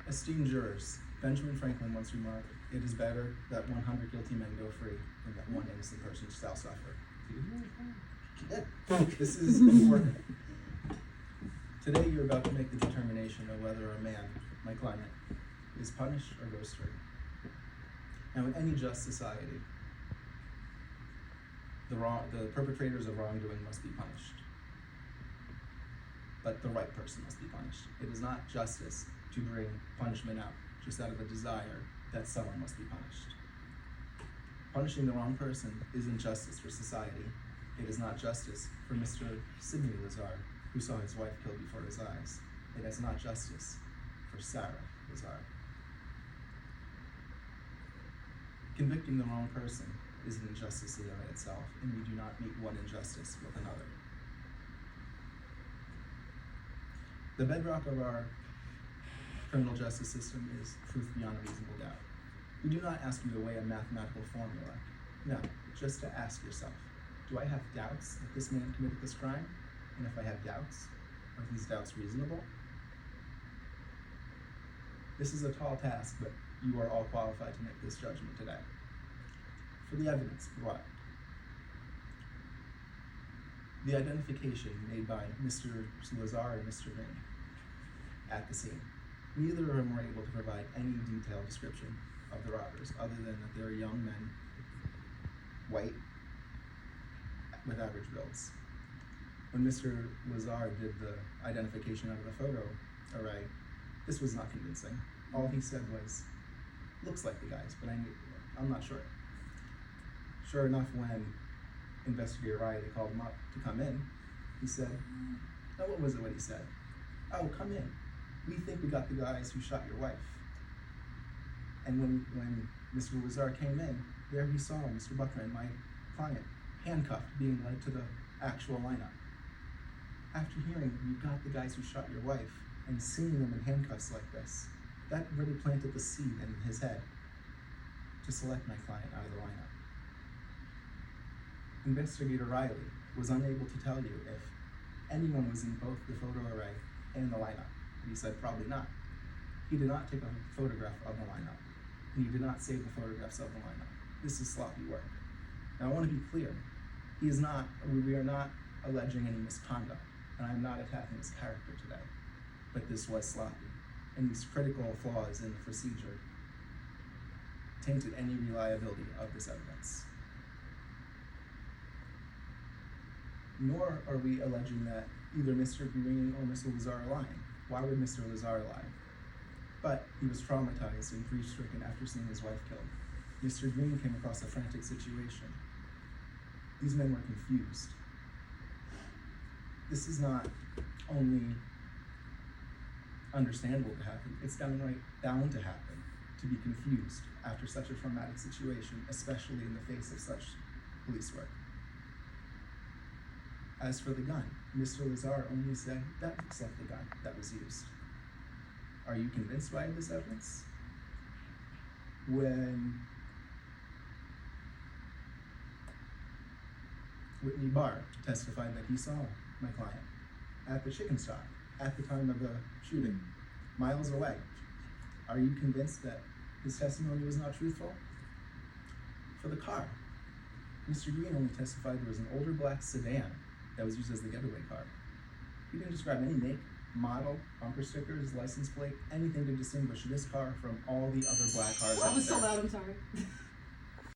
Esteemed jurors, Benjamin Franklin once remarked, "It is better that 100 guilty men go free than that one innocent person shall suffer." This is important. Today you're about to make the determination of whether a man, my client, is punished or goes free. Now, in any just society, the perpetrators of wrongdoing must be punished. But the right person must be punished. It is not justice to bring punishment out just out of a desire that someone must be punished. Punishing the wrong person is injustice for society. It is not justice for Mr. Sidney Lazar, who saw his wife killed before his eyes. It is not justice for Sarah Lazar. Convicting the wrong person is an injustice in and of itself, and we do not meet one injustice with another. The bedrock of our criminal justice system is proof beyond a reasonable doubt. We do not ask you to weigh a mathematical formula. No, just to ask yourself, do I have doubts that this man committed this crime? And if I have doubts, are these doubts reasonable? This is a tall task, but you are all qualified to make this judgment today. For the evidence brought, the identification made by Mr. Lazar and Mr. Ring at the scene. Neither of them were able to provide any detailed description of the robbers, other than that they're young men, white, with average builds. When Mr. Lazar did the identification out of the photo array, this was not convincing. All he said was, "Looks like the guys, but I'm not sure." Sure enough, when Investigator Riley called him up to come in, he said, "Oh, what was it what he said? Oh, come in. We think we got the guys who shot your wife." And when Mr. Lazar came in, there he saw Mr. Buckner and my client handcuffed, being led to the actual lineup. After hearing you got the guys who shot your wife and seeing them in handcuffs like this, that really planted the seed in his head to select my client out of the lineup. Investigator Riley was unable to tell you if anyone was in both the photo array and the lineup. He said probably not. He did not take a photograph of the lineup, and he did not save the photographs of the lineup. This is sloppy work. Now I want to be clear. We are not alleging any misconduct, and I'm not attacking his character today, but this was sloppy, and these critical flaws in the procedure tainted any reliability of this evidence. Nor are we alleging that either Mr. Green or Mr. Lazar are lying. Why would Mr. Lazar lie? But he was traumatized and grief-stricken after seeing his wife killed. Mr. Green came across a frantic situation. These men were confused. This is not only understandable to happen, it's downright bound to happen, to be confused after such a traumatic situation, especially in the face of such police work. As for the gun, Mr. Lazar only said, "That looks like the gun that was used." Are you convinced by this evidence? When Whitney Barr testified that he saw my client at the chicken shop at the time of the shooting, miles away, are you convinced that his testimony was not truthful? For the car, Mr. Green only testified there was an older black sedan that was used as the getaway car. He didn't describe any make, model, bumper stickers, license plate, anything to distinguish this car from all the other black cars out there. That was so loud, I'm sorry.